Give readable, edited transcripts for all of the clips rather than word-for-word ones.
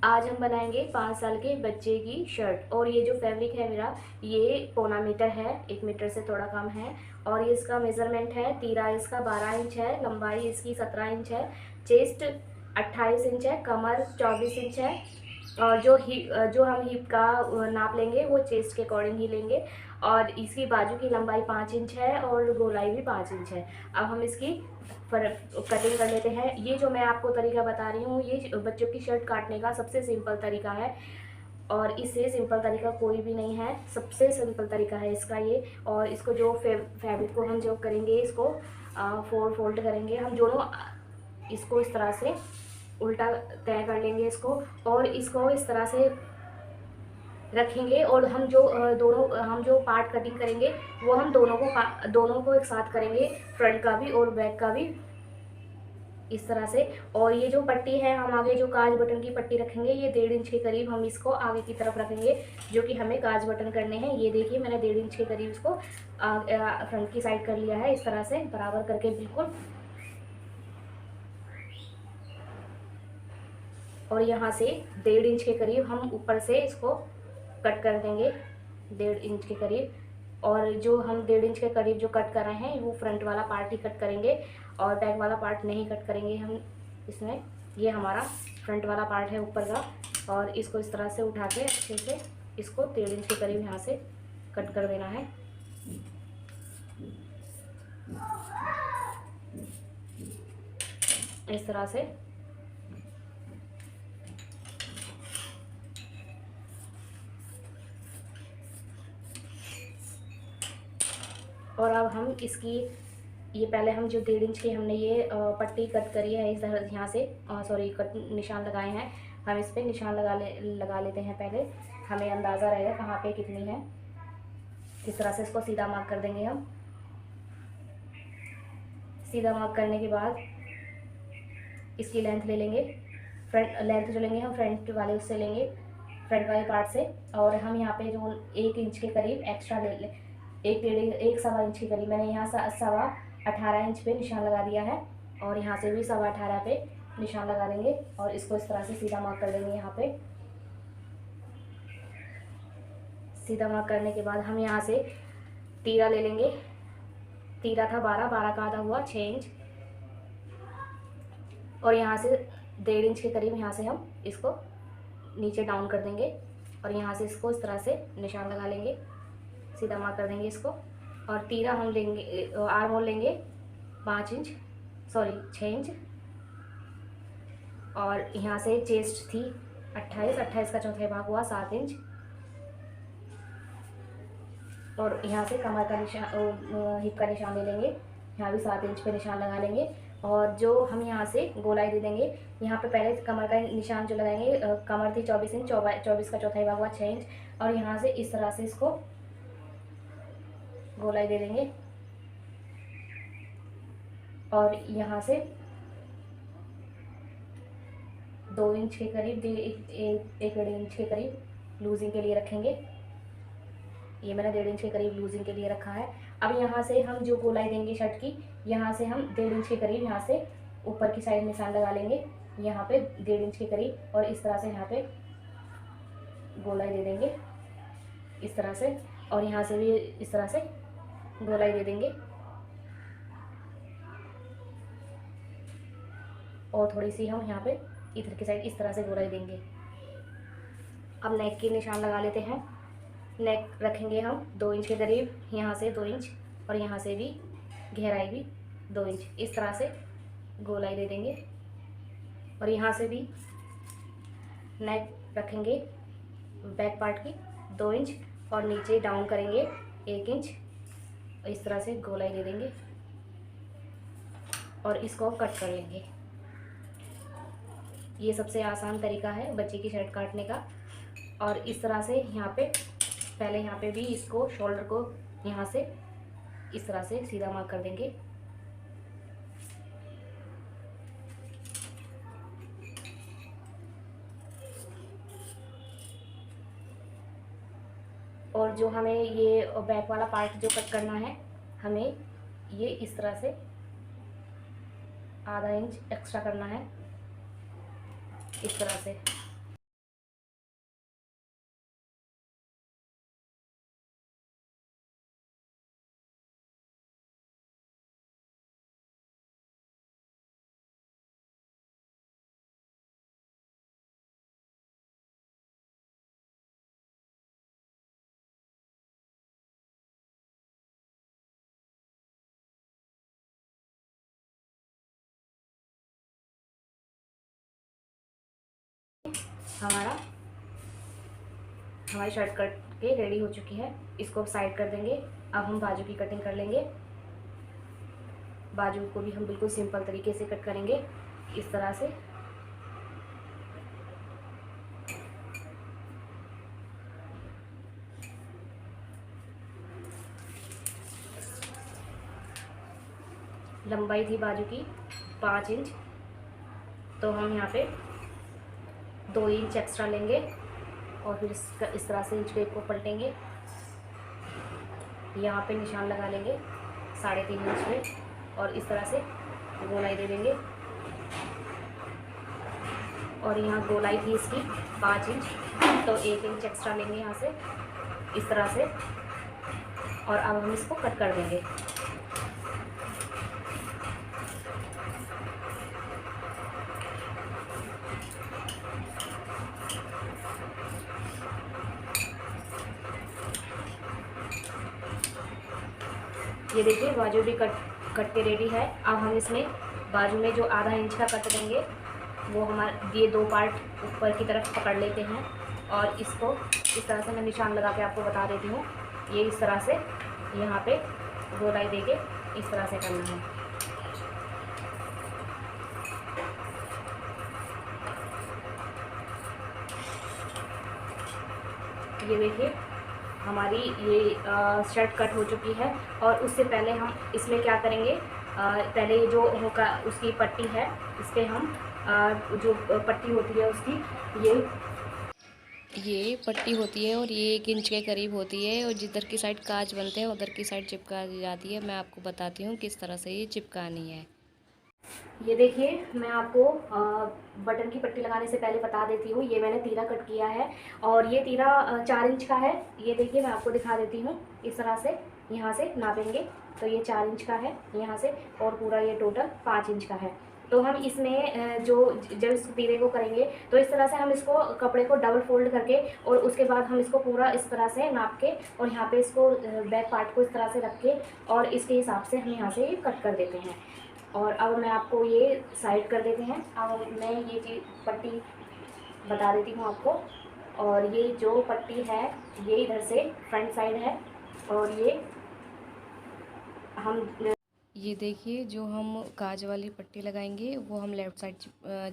आज हम बनाएंगे 5 साल के बच्चे की शर्ट। और ये जो फैब्रिक है मेरा, ये पौना मीटर है, 1 मीटर से थोड़ा कम है। और ये इसका मेज़रमेंट है, तीरा इसका 12 इंच है, लंबाई इसकी 17 इंच है, चेस्ट 28 इंच है, कमर 24 इंच है। और जो हम हिप का नाप लेंगे वो चेस्ट के अकॉर्डिंग ही लेंगे। और इसकी बाजू की लंबाई 5 इंच है और गोलाई भी 5 इंच है। अब हम इसकी कटिंग कर लेते हैं। ये जो मैं आपको तरीका बता रही हूँ, ये बच्चों की शर्ट काटने का सबसे सिंपल तरीका है और इससे सिंपल तरीका कोई भी नहीं है। सबसे सिंपल तरीका है इसका ये। और इसको जो फैब्रिक को हम जो करेंगे, इसको 4 फोल्ड करेंगे हम दोनों। इसको इस तरह से उल्टा तय कर लेंगे इसको, और इसको इस तरह से रखेंगे। और हम जो पार्ट कटिंग करेंगे वो हम दोनों को एक साथ करेंगे, फ्रंट का भी और बैक का भी, इस तरह से। और ये जो पट्टी है, हम आगे जो काज बटन की पट्टी रखेंगे, ये 1.5 इंच के करीब हम इसको आगे की तरफ रखेंगे, जो कि हमें काज बटन करने हैं। ये देखिए, मैंने 1.5 इंच के करीब इसको फ्रंट की साइड कर लिया है, इस तरह से बराबर करके बिल्कुल। और यहाँ से 1.5 इंच के करीब हम ऊपर से इसको कट कर देंगे, 1.5 इंच के करीब। और जो हम 1.5 इंच के करीब जो कट कर रहे हैं, वो फ्रंट वाला पार्ट ही कट करेंगे और बैक वाला पार्ट नहीं कट करेंगे हम इसमें। ये हमारा फ्रंट वाला पार्ट है ऊपर का। और इसको इस तरह से उठा के अच्छे से इसको 1.5 इंच के करीब यहाँ से कट कर देना है, इस तरह से। और अब हम इसकी, ये पहले हम जो 1.5 इंच की हमने ये पट्टी कट करी है, इस यहाँ से सॉरी कट निशान लगाए हैं, हम इस पर निशान लगा लेते हैं पहले। हमें अंदाज़ा रहेगा कहाँ पे कितनी है। इस तरह से इसको सीधा मार्क कर देंगे हम। सीधा मार्क करने के बाद इसकी लेंथ ले लेंगे, फ्रंट लेंथ जो लेंगे हम फ्रंट वाले उससे लेंगे, फ्रंट वाले पार्ट से। और हम यहाँ पे जो 1 इंच के करीब एक्स्ट्रा ले लें, 1 सवा इंच के करीब मैंने यहाँ 18.5 इंच पे निशान लगा दिया है। और यहाँ से भी 18.5 पे निशान लगा देंगे और इसको इस तरह से सीधा मार्क कर देंगे। यहाँ पे सीधा मार्क करने के बाद हम यहाँ से तीरा ले लेंगे। तीरा था 12 का आधा हुआ 6 इंच। और यहाँ से 1.5 इंच के करीब यहाँ से हम इसको नीचे डाउन कर देंगे और यहाँ से इसको इस तरह से निशान लगा लेंगे, सीधा मार्क कर देंगे इसको। और तीरा हम लेंगे, आर्म होल लेंगे 6 इंच। और यहाँ से चेस्ट थी 28 का चौथा भाग हुआ 7 इंच। और यहाँ से कमर का निशान, हिप का निशान ले लेंगे, यहाँ भी 7 इंच पे निशान लगा लेंगे। और जो हम यहाँ से गोलाई दे देंगे, यहाँ पे पहले कमर का निशान जो लगाएंगे, कमर थी 24 इंच, 24 का चौथा भाग हुआ 6 इंच। और यहाँ से इस तरह से इसको गोलाई दे देंगे और यहाँ से 2 इंच के करीब, 1.5 इंच के करीब लूजिंग के लिए रखेंगे। ये मैंने 1.5 इंच के करीब लूजिंग के लिए रखा है। अब यहाँ से हम जो गोलाई देंगे शर्ट की, यहाँ से हम 1.5 इंच के करीब यहाँ से ऊपर की साइड निशान लगा लेंगे, यहाँ पे 1.5 इंच के करीब। और इस तरह से यहाँ पे गोलाई दे देंगे, इस तरह से। और यहाँ से भी इस तरह से गोलाई दे देंगे और थोड़ी सी हम यहाँ पे इधर की साइड इस तरह से गोलाई देंगे। अब नेक के निशान लगा लेते हैं। नेक रखेंगे हम 2 इंच के करीब, यहाँ से 2 इंच और यहाँ से भी गहराई भी 2 इंच, इस तरह से गोलाई दे देंगे। और यहाँ से भी नेक रखेंगे बैक पार्ट की 2 इंच और नीचे डाउन करेंगे 1 इंच, इस तरह से गोलाई दे देंगे और इसको कट कर लेंगे। ये सबसे आसान तरीका है बच्चे की शर्ट काटने का। और इस तरह से यहाँ पे पहले यहाँ पे भी इसको शोल्डर को यहाँ से इस तरह से सीधा मार्क कर देंगे। और जो हमें ये बैक वाला पार्ट जो कट करना है, हमें ये इस तरह से ½ इंच एक्स्ट्रा करना है, इस तरह से। हमारी शर्ट कट के रेडी हो चुकी है। इसको साइड कर देंगे। अब हम बाजू की कटिंग कर लेंगे। बाजू को भी हम बिल्कुल सिंपल तरीके से कट करेंगे, इस तरह से। लंबाई थी बाजू की 5 इंच, तो हम यहाँ पे 2 इंच एक्स्ट्रा लेंगे और फिर इस तरह से इंच टेप को पलटेंगे। यहाँ पे निशान लगा लेंगे 3.5 इंच में और इस तरह से गोलाई दे देंगे। और यहाँ गोलाई थी इसकी 5 इंच, तो 1 इंच एक्स्ट्रा लेंगे यहाँ से, इस तरह से। और अब हम इसको कट कर देंगे। ये देखिए बाजू भी कट के रेडी है। अब हम इसमें बाजू में जो आधा इंच का कट देंगे, वो हमारे ये 2 पार्ट ऊपर की तरफ पकड़ लेते हैं और इसको इस तरह से मैं निशान लगा के आपको बता देती हूँ। ये इस तरह से यहाँ पे गोलाई देके इस तरह से करना है। ये देखिए हमारी ये शर्ट कट हो चुकी है। और उससे पहले हम इसमें क्या करेंगे, पहले ये जो होगा उसकी पट्टी है, इस पर हम जो पट्टी होती है उसकी ये पट्टी होती है और ये 1 इंच के करीब होती है। और जिधर की साइड काज बनते हैं उधर की साइड चिपका दी जाती है। मैं आपको बताती हूँ किस तरह से ये चिपकानी है। ये देखिए मैं आपको बटन की पट्टी लगाने से पहले बता देती हूँ। ये मैंने तीरा कट किया है और ये तीरा 4 इंच का है। ये देखिए मैं आपको दिखा देती हूँ। इस तरह से यहाँ से नापेंगे तो ये 4 इंच का है यहाँ से, और पूरा ये टोटल 5 इंच का है। तो हम इसमें जब इस तीरे को करेंगे तो इस तरह से हम इसको कपड़े को डबल फोल्ड करके और उसके बाद हम इसको पूरा इस तरह से नाप के और यहाँ पे इसको बैक पार्ट को इस तरह से रख के और इसके हिसाब से हम यहाँ से कट कर देते हैं। और अब मैं आपको ये साइड कर देते हैं। अब मैं ये चीज़ पट्टी बता देती हूँ आपको। और ये जो पट्टी है ये इधर से फ्रंट साइड है और ये देखिए जो हम काज वाली पट्टी लगाएंगे वो हम लेफ़्ट साइड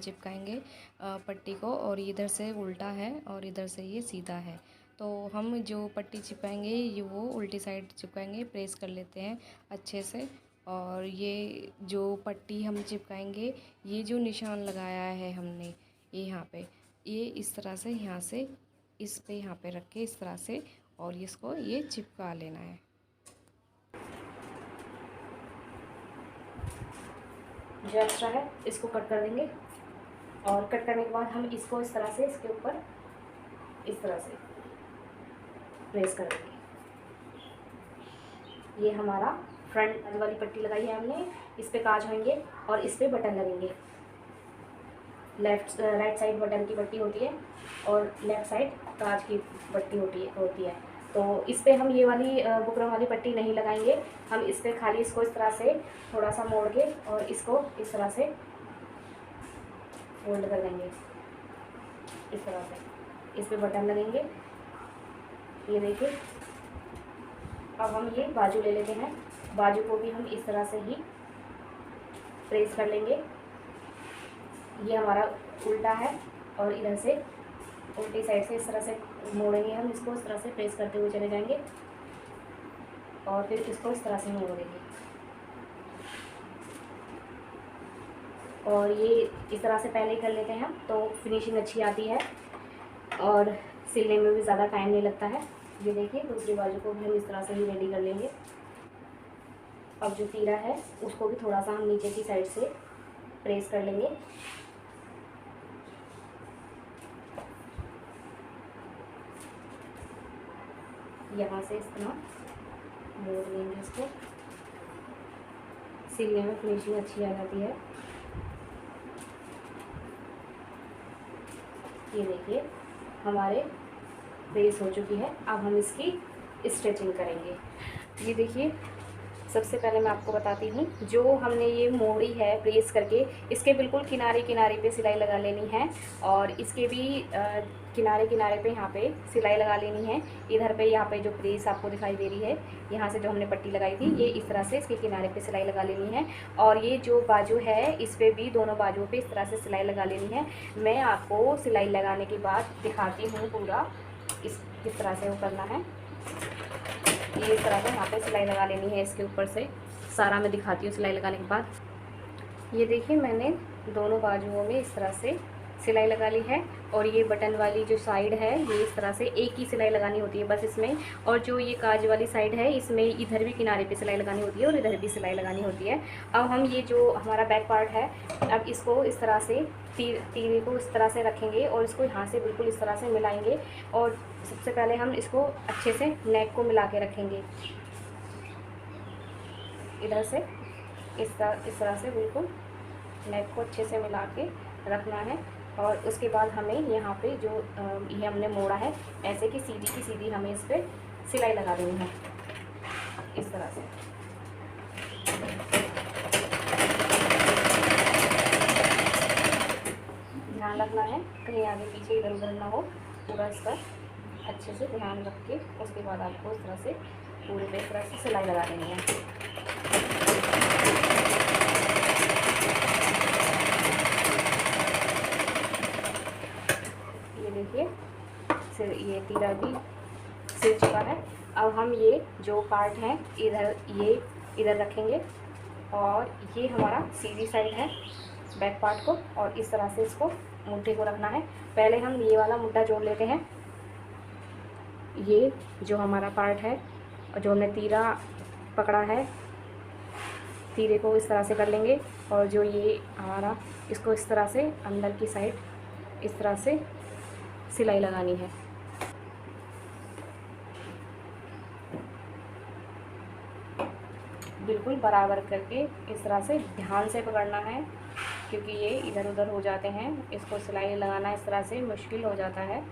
चिपकाएंगे पट्टी को, और इधर से उल्टा है और इधर से ये सीधा है। तो हम जो पट्टी चिपकाएंगे ये वो उल्टी साइड चिपकाएंगे। प्रेस कर लेते हैं अच्छे से। और ये जो पट्टी हम चिपकाएंगे, ये जो निशान लगाया है हमने ये यहाँ पे, ये इस तरह से यहाँ से इस पे यहाँ पे रख के इस तरह से और इसको ये चिपका लेना है। जो एक्स्ट्रा है इसको कट कर देंगे और कट करने के बाद हम इसको इस तरह से इसके ऊपर इस तरह से प्रेस कर देंगे। ये हमारा फ्रंट वाली पट्टी लगाई है हमने, इस पे काज होंगे और इस पे बटन लगेंगे। राइट साइड बटन की पट्टी होती है और लेफ़्ट साइड काज की पट्टी होती है। तो इस पे हम ये वाली बुकरम वाली पट्टी नहीं लगाएंगे। हम इस पे खाली इसको इस तरह से थोड़ा सा मोड़ के और इसको इस तरह से फोल्ड कर देंगे। इस तरह से इस पे बटन लगेंगे। ये देखिए अब हम ये बाजू ले लेते हैं। बाजू को भी हम इस तरह से ही प्रेस कर लेंगे। ये हमारा उल्टा है और इधर से उल्टी साइड से इस तरह से मोड़ेंगे हम इसको, इस तरह से प्रेस करते हुए चले जाएंगे और फिर इसको इस तरह से मोड़ देंगे। और ये इस तरह से पहले ही कर लेते हैं तो फिनिशिंग अच्छी आती है और सिलने में भी ज़्यादा टाइम नहीं लगता है। ये देखिए दूसरी बाजू को भी हम इस तरह से ही रेडी कर लेंगे। अब जो तीरा है उसको भी थोड़ा सा हम नीचे की साइड से प्रेस कर लेंगे। यहाँ से इस तरह मोड़ लेंगे इसको। सिलने में फिनिशिंग अच्छी आ जाती है। ये देखिए हमारे प्रेस हो चुकी है। अब हम इसकी स्टिचिंग करेंगे। ये देखिए सबसे पहले मैं आपको बताती हूँ, जो हमने ये मोड़ी है प्रेस करके, इसके बिल्कुल किनारे किनारे पे सिलाई लगा लेनी है और इसके भी किनारे किनारे पे यहाँ पे सिलाई लगा लेनी है। इधर पे यहाँ पे जो प्रेस आपको दिखाई दे रही है, यहाँ से जो हमने पट्टी लगाई थी, ये इस तरह से इसके किनारे पे सिलाई लगा लेनी है। और ये जो बाजू है, इस पर भी दोनों बाजुओं पे इस तरह से सिलाई लगा लेनी है। मैं आपको सिलाई लगाने के बाद दिखाती हूँ पूरा किस तरह से वो करना है। ये इस तरह से यहाँ पे सिलाई लगा लेनी है, इसके ऊपर से सारा मैं दिखाती हूँ सिलाई लगाने के बाद। ये देखिए मैंने दोनों बाजुओं में इस तरह से सिलाई लगा ली है और ये बटन वाली जो साइड है, ये इस तरह से एक ही सिलाई लगानी होती है बस इसमें। और जो ये काज वाली साइड है, इसमें इधर भी किनारे पे सिलाई लगानी होती है और इधर भी सिलाई लगानी होती है। अब हम ये जो हमारा बैक पार्ट है, अब इसको इस तरह से तीरे को इस तरह से रखेंगे और इसको यहाँ से बिल्कुल इस तरह से मिलाएंगे। और सबसे पहले हम इसको अच्छे से नेक को मिला के रखेंगे, इधर से इस तरह से बिल्कुल नेक को अच्छे से मिला के रखना है। और उसके बाद हमें यहाँ पे जो ये हमने मोड़ा है, ऐसे की सीधी हमें इस पर सिलाई लगा देनी है, इस तरह से। ध्यान रखना है कहीं आगे पीछे इधर उधर ना हो, पूरा इसका अच्छे से ध्यान रख के उसके बाद आपको इस तरह से पूरे पे इस तरह से सिलाई लगा देनी है। देखिए ये तीरा भी सिल चुका है। अब हम ये जो पार्ट है इधर रखेंगे और ये हमारा सीधी साइड है बैक पार्ट को, और इस तरह से इसको मुट्ठी को रखना है। पहले हम ये वाला मुद्दा जोड़ लेते हैं। ये जो हमारा पार्ट है और जो हमने तीरा पकड़ा है, तीरे को इस तरह से कर लेंगे और जो ये हमारा, इसको इस तरह से अंदर की साइड इस तरह से सिलाई लगानी है। बिल्कुल बराबर करके इस तरह से ध्यान से पकड़ना है, क्योंकि ये इधर उधर हो जाते हैं। इसको सिलाई लगाना इस तरह से मुश्किल हो जाता है।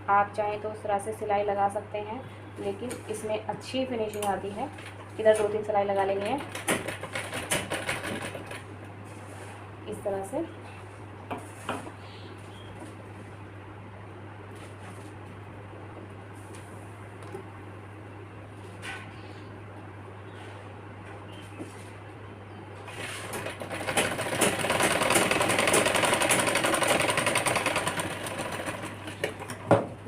आप चाहें तो उस तरह से सिलाई लगा सकते हैं, लेकिन इसमें अच्छी फिनिशिंग आती है। इधर 2-3 सिलाई लगा लेनी है इस तरह से।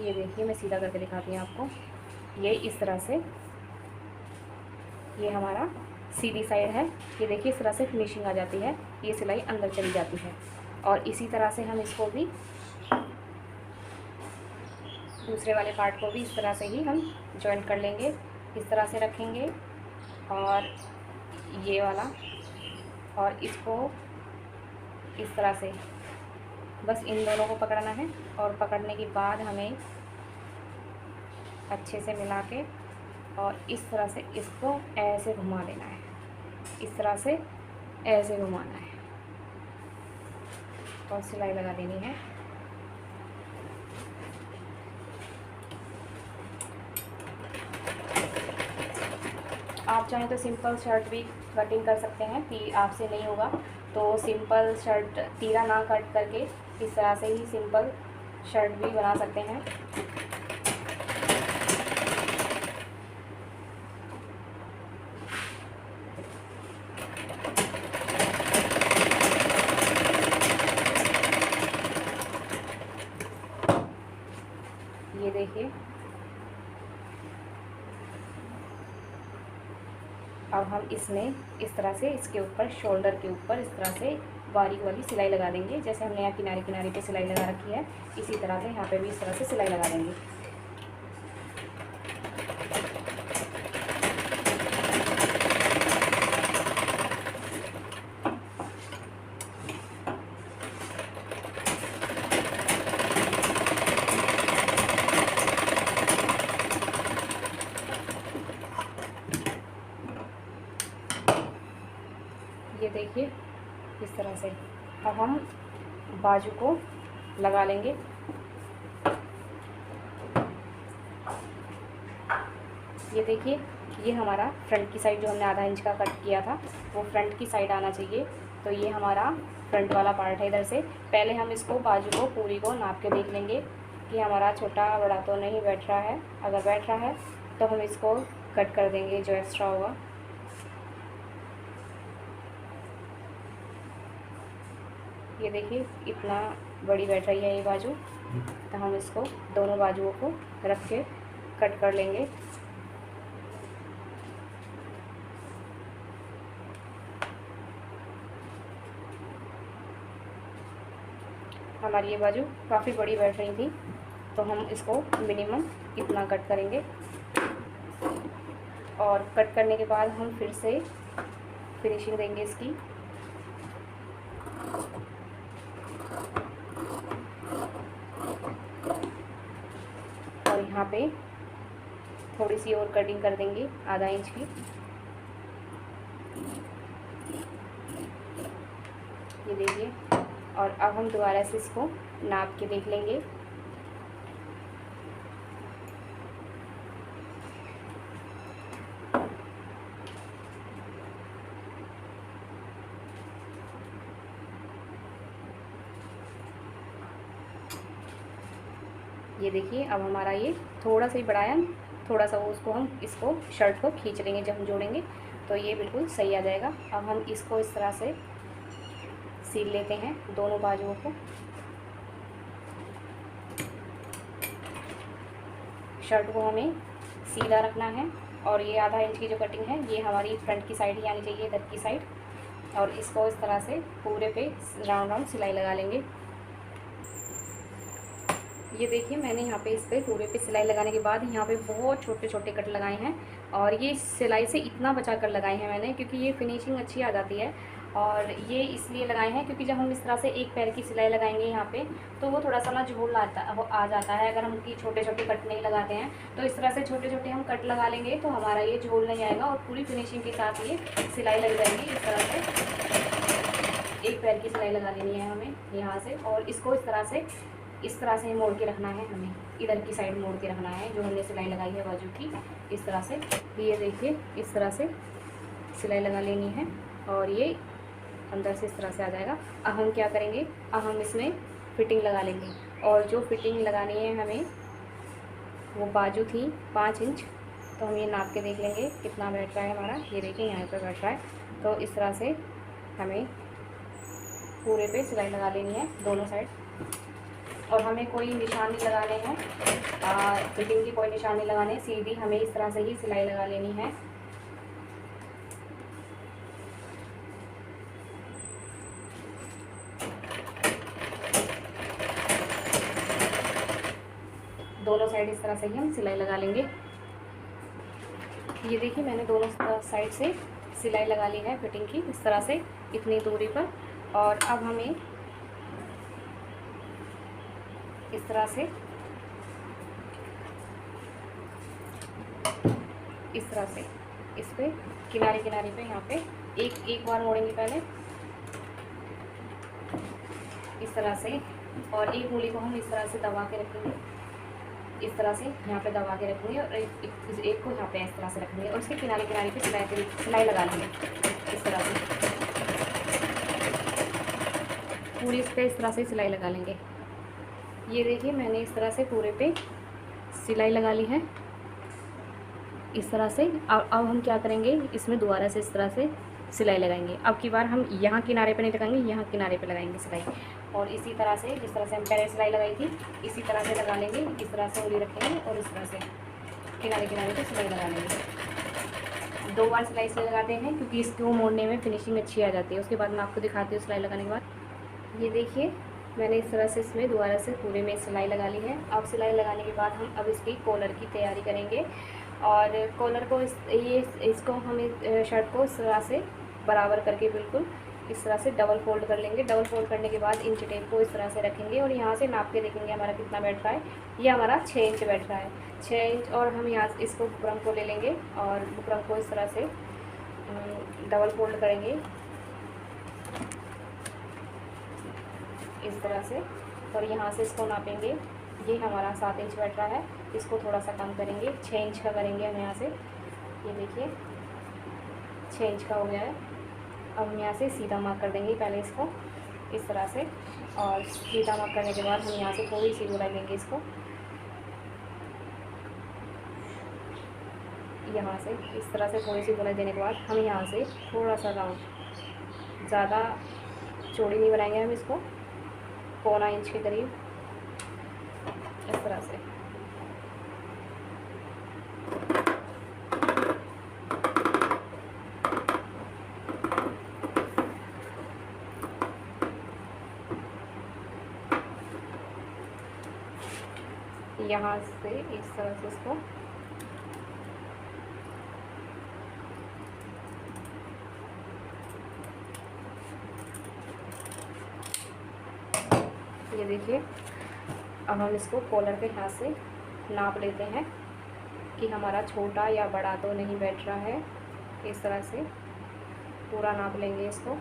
ये देखिए मैं सीधा करके दिखाती हूँ आपको। ये इस तरह से, ये हमारा सीधी साइड है। ये देखिए इस तरह से फिनिशिंग आ जाती है, ये सिलाई अंदर चली जाती है। और इसी तरह से हम इसको भी, दूसरे वाले पार्ट को भी इस तरह से ही हम जॉइंट कर लेंगे। इस तरह से रखेंगे और ये वाला, और इसको इस तरह से बस इन दोनों को पकड़ना है। और पकड़ने के बाद हमें अच्छे से मिला के और इस तरह से इसको ऐसे घुमा देना है, इस तरह से ऐसे घुमाना है और सिलाई लगा देनी है। आप चाहें तो सिंपल शर्ट भी कटिंग कर सकते हैं, कि आपसे नहीं होगा तो सिंपल शर्ट तीरा ना कट करके इस तरह से ही सिंपल शर्ट भी बना सकते हैं। ये देखिए अब हम इसमें इस तरह से इसके ऊपर, शोल्डर के ऊपर इस तरह से बारीक वाली सिलाई लगा देंगे। जैसे हमने यहाँ किनारे किनारे पे सिलाई लगा रखी है, इसी तरह से यहाँ पे भी इस तरह से सिलाई लगा देंगे। ये देखिए इस तरह से अब हम बाजू को लगा लेंगे। ये देखिए ये हमारा फ्रंट की साइड जो हमने आधा इंच का कट किया था वो फ्रंट की साइड आना चाहिए। तो ये हमारा फ्रंट वाला पार्ट है। इधर से पहले हम इसको बाजू को पूरी को नाप के देख लेंगे कि हमारा छोटा बड़ा तो नहीं बैठ रहा है। अगर बैठ रहा है तो हम इसको कट कर देंगे जो एक्स्ट्रा होगा। ये देखिए इतना बड़ी बैठ रही है ये बाजू, तो हम इसको दोनों बाजुओं को रख के कट कर लेंगे। हमारी ये बाजू काफ़ी बड़ी बैठ रही थी तो हम इसको मिनिमम इतना कट करेंगे और कट करने के बाद हम फिर से फिनिशिंग देंगे इसकी। और यहाँ पे थोड़ी सी और कटिंग कर देंगे आधा इंच की। ये देखिए, और अब हम दोबारा से इसको नाप के देख लेंगे। ये देखिए अब हमारा ये थोड़ा सा ही बढ़ाया, थोड़ा सा वो उसको हम इसको शर्ट को खींच लेंगे। जब हम जोड़ेंगे तो ये बिल्कुल सही आ जाएगा। अब हम इसको इस तरह से सील लेते हैं दोनों बाजुओं को। शर्ट को हमें सीधा रखना है और ये आधा इंच की जो कटिंग है ये हमारी फ्रंट की साइड ही आनी चाहिए, इधर की साइड। और इसको इस तरह से पूरे पे राउंड राउंड सिलाई लगा लेंगे। ये देखिए मैंने यहाँ पे इस पर पूरे पे सिलाई लगाने के बाद यहाँ पे बहुत छोटे छोटे कट लगाए हैं और ये सिलाई से इतना बचा कर लगाए हैं मैंने, क्योंकि ये फिनिशिंग अच्छी आ जाती है। और ये इसलिए लगाए हैं क्योंकि जब हम इस तरह से एक पैर की सिलाई लगाएंगे यहाँ पे तो वो थोड़ा सा ना झोल आ जाता है। अगर हम की छोटे छोटे कट नहीं लगाते हैं तो इस तरह से छोटे छोटे हम कट लगा लेंगे तो हमारा ये झोल नहीं आएगा और पूरी फिनिशिंग के साथ ये सिलाई लग जाएगी। इस तरह से एक पैर की सिलाई लगा लेनी है हमें यहाँ से, और इसको इस तरह से मोड़ के रखना है। हमें इधर की साइड मोड़ के रखना है जो हमने सिलाई लगाई है बाजू की, इस तरह से। ये देखिए इस तरह से सिलाई लगा लेनी है और ये अंदर से इस तरह से आ जाएगा। अब हम क्या करेंगे, अब हम इसमें फिटिंग लगा लेंगे। और जो फिटिंग लगानी है हमें वो बाजू थी 5 इंच, तो हम ये नाप के देख लेंगे कितना बैठ रहा है हमारा। ये देखिए यहाँ पर बैठ रहा है। तो इस तरह से हमें पूरे पे सिलाई लगा लेनी है दोनों साइड। और हमें कोई निशान नहीं लगाने हैं, फिटिंग की कोई निशान नहीं लगाने, सीधी हमें इस तरह से ही सिलाई लगा लेनी है। दोनों साइड इस तरह से ही हम सिलाई लगा लेंगे। ये देखिए मैंने दोनों साइड से सिलाई लगा ली है फिटिंग की, इस तरह से इतनी दूरी पर। और अब हमें इस तरह से इस पे किनारे पे यहाँ पे एक बार मोड़ेंगे पहले इस तरह से, और एक मूली को हम इस तरह से दबा के रखेंगे, इस तरह से यहाँ पे दबा के रखेंगे और एक को यहाँ पे इस तरह से रखेंगे और इसके किनारे पे सिलाई लगा लेंगे इस तरह से। पूरी इस पर इस तरह से सिलाई लगा लेंगे। ये देखिए मैंने इस तरह से पूरे पे सिलाई लगा ली है इस तरह से। अब हम क्या करेंगे, इसमें दोबारा से इस तरह से सिलाई लगाएंगे। अब की बार हम यहाँ किनारे पे नहीं लगाएंगे, यहाँ किनारे पे लगाएंगे सिलाई। और इसी तरह से जिस तरह से हम पहले सिलाई लगाई थी इसी तरह से लगा लेंगे। इस तरह से उंगली रखेंगे और इस तरह से किनारे पे सिलाई लगा लेंगे। 2 बार सिलाई इसलिए लगाते हैं क्योंकि इसको मोड़ने में फिनिशिंग अच्छी आ जाती है। उसके बाद मैं आपको दिखाती हूँ सिलाई लगाने के बाद। ये देखिए मैंने इस तरह से इसमें दोबारा से पूरे में सिलाई लगा ली है। अब सिलाई लगाने के बाद हम अब इसकी कॉलर की तैयारी करेंगे। और कॉलर को इसको हम शर्ट को इस तरह से बराबर करके बिल्कुल इस तरह से डबल फोल्ड कर लेंगे। डबल फोल्ड करने के बाद इंच टेप को इस तरह से रखेंगे और यहाँ से नाप के देखेंगे हमारा कितना बैठ रहा है। ये हमारा 6 इंच बैठ रहा है, 6 इंच। और हम यहाँ इसको बुकरम को ले लेंगे और बुकरम को इस तरह से डबल फोल्ड करेंगे इस तरह से, और यहाँ से इसको नापेंगे। ये हमारा 7 इंच बैठ रहा है, इसको थोड़ा सा कम करेंगे, 6 इंच का करेंगे हम यहाँ से। ये देखिए 6 इंच का हो गया है। अब हम यहाँ से सीधा मार्क कर देंगे पहले इसको इस तरह से, और सीधा मार्क करने के बाद हम यहाँ से थोड़ी सी गोलाई लेंगे इसको, यहाँ से इस तरह से थोड़ी सी गोलाई देने के बाद हम यहाँ से थोड़ा सा राउंड, ज़्यादा चौड़ी नहीं बनाएंगे हम इसको, 1.25 इंच के करीब इस तरह से। यहाँ से इस तरह से इसको ये देखिए। अब हम इसको कॉलर के हाथ से नाप लेते हैं कि हमारा छोटा या बड़ा तो नहीं बैठ रहा है। इस तरह से पूरा नाप लेंगे इसको।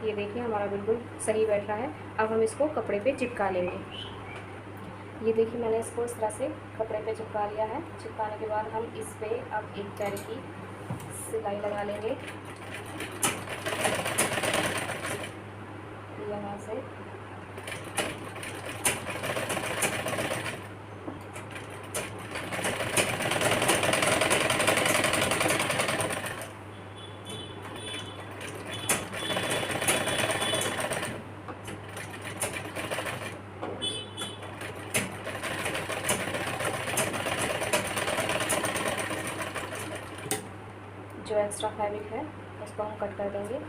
ये देखिए हमारा बिल्कुल सही बैठ रहा है। अब हम इसको कपड़े पे चिपका लेंगे। ये देखिए मैंने इसको इस तरह से कपड़े पे चिपका लिया है। चिपकाने के बाद हम इस पे अब एक पैर की सिलाई लगा लेंगे यहाँ से। जो एक्स्ट्रा फैब्रिक है उसको हम कट कर देंगे।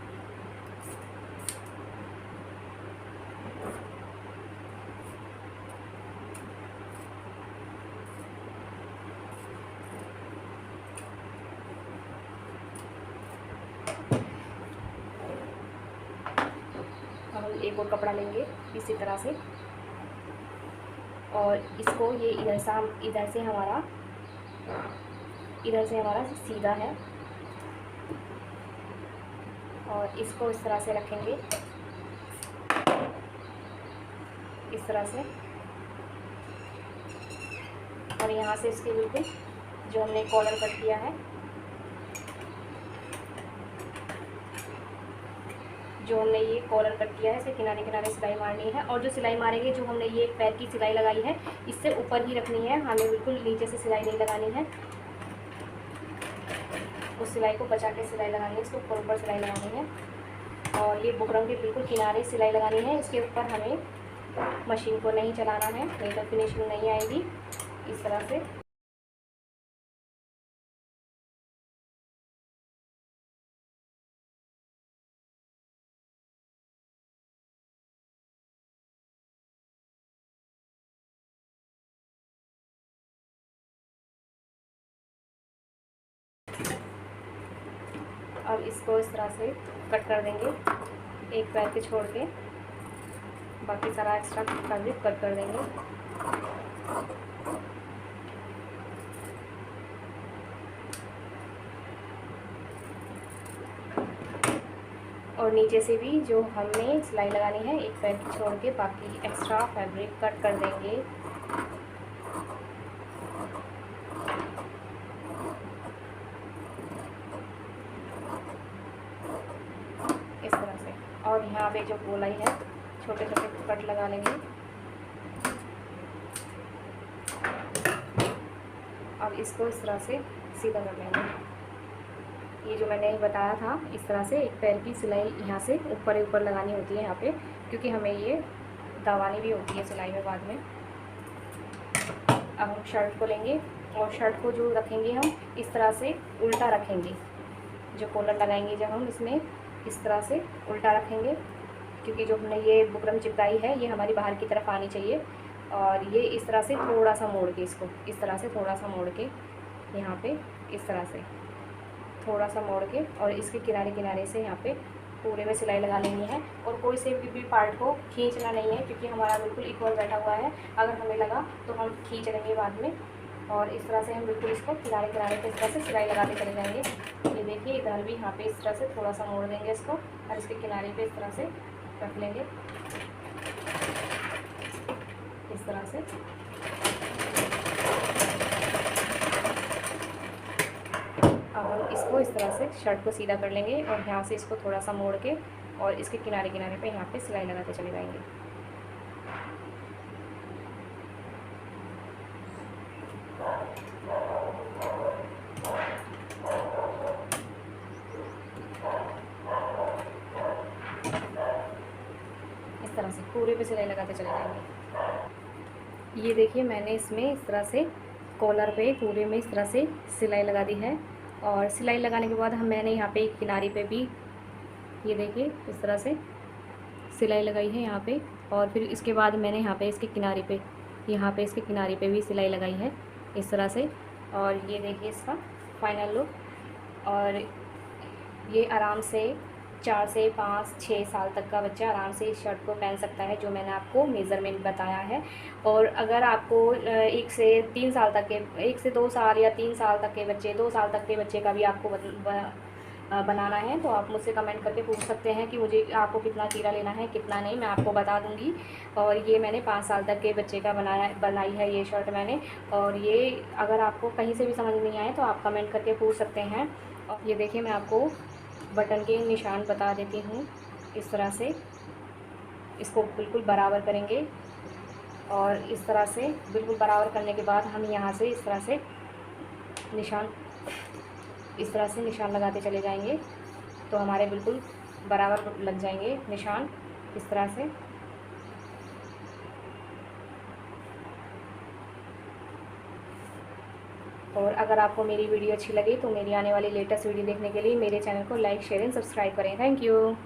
हम एक और कपड़ा लेंगे इसी तरह से, और इसको ये इधर से हमारा सीधा है, और इसको इस तरह से रखेंगे इस तरह से। और यहाँ से इसके बिल्कुल जो हमने कॉलर कट किया है, ये कॉलर कट किया है, इसे किनारे किनारे सिलाई मारनी है। और जो सिलाई मारेंगे, जो हमने ये पैर की सिलाई लगाई है, इससे ऊपर ही रखनी है, हमें बिल्कुल नीचे से सिलाई नहीं लगानी है। उस सिलाई को बचा के सिलाई लगानी है, इसको ऊपर सिलाई लगानी है। और ये बुकरम के बिल्कुल किनारे सिलाई लगानी है। इसके ऊपर हमें मशीन को नहीं चलाना है, नहीं तो फिनिशिंग नहीं आएगी। इस तरह से अब इसको इस तरह से कट कर देंगे, एक पैर के छोड़ के बाकी सारा एक्स्ट्रा फैब्रिक कट कर देंगे। और नीचे से भी जो हमने सिलाई लगानी है, एक पैर की छोड़ के बाकी एक्स्ट्रा फैब्रिक कट कर देंगे। और यहाँ पे जो गोलाई है, छोटे छोटे कट लगा लेंगे। अब इसको इस तरह से सीधा कर लेंगे। ये जो मैंने बताया था, इस तरह से एक पैर की सिलाई यहाँ से ऊपर लगानी होती है यहाँ पे, क्योंकि हमें ये दबानी भी होती है सिलाई में बाद में। अब हम शर्ट को लेंगे, और शर्ट को जो रखेंगे हम इस तरह से उल्टा रखेंगे। जो कॉलर लगाएंगे जब हम इसमें इस तरह से उल्टा रखेंगे, क्योंकि जो हमने ये बुकरम चिपकाई है ये हमारी बाहर की तरफ आनी चाहिए। और ये इस तरह से थोड़ा सा मोड़ के, इसको इस तरह से थोड़ा सा मोड़ के, यहाँ पे इस तरह से थोड़ा सा मोड़ के, और इसके किनारे किनारे से यहाँ पे पूरे में सिलाई लगा लेनी है। और कोई से भी पार्ट को खींचना नहीं है, क्योंकि हमारा बिल्कुल इक्वल बैठा हुआ है। अगर हमें लगा तो हम खींच लेंगे बाद में। और इस तरह से हम बिल्कुल इसको किनारे किनारे पे इस तरह से सिलाई लगाते चले जाएंगे। ये देखिए इधर भी यहाँ पे इस तरह से थोड़ा सा मोड़ देंगे इसको, और इसके किनारे पे इस तरह से रख लेंगे इस तरह से। अब हम इसको इस तरह से शर्ट को सीधा कर लेंगे और यहाँ से इसको थोड़ा सा मोड़ के और इसके किनारे किनारे पे यहाँ पे सिलाई लगाते चले जाएंगे। इस तरह से पूरे पे सिलाई लगाते चले जाएंगे। ये देखिए मैंने इसमें इस तरह से कॉलर पे पूरे में इस तरह से सिलाई लगा दी है। और सिलाई लगाने के बाद मैंने यहाँ पे एक किनारे पे भी ये देखिए इस तरह से सिलाई लगाई है यहाँ पे। और फिर इसके बाद मैंने यहाँ पे इसके किनारे पे इसके किनारे पे भी सिलाई लगाई है इस तरह से। और ये देखिए इसका फाइनल लुक। और ये आराम से 4 से 5 6 साल तक का बच्चा आराम से इस शर्ट को पहन सकता है, जो मैंने आपको मेज़रमेंट बताया है। और अगर आपको 1 से 3 साल तक के 1 से 2 साल या 3 साल तक के बच्चे 2 साल तक के बच्चे का भी आपको बनाना है तो आप मुझसे कमेंट करके पूछ सकते हैं कि मुझे आपको कितना तीरा लेना है कितना नहीं, मैं आपको बता दूंगी। और ये मैंने 5 साल तक के बच्चे का बनाई है ये शर्ट मैंने। और ये अगर आपको कहीं से भी समझ नहीं आए तो आप कमेंट करके पूछ सकते हैं। और ये देखिए मैं आपको बटन के निशान बता देती हूँ। इस तरह से इसको बिल्कुल बराबर करेंगे और इस तरह से बिल्कुल बराबर करने के बाद हम यहाँ से इस तरह से निशान लगाते चले जाएंगे तो हमारे बिल्कुल बराबर लग जाएंगे निशान इस तरह से। और अगर आपको मेरी वीडियो अच्छी लगी तो मेरी आने वाली लेटेस्ट वीडियो देखने के लिए मेरे चैनल को लाइक शेयर एंड सब्सक्राइब करें। Thank you.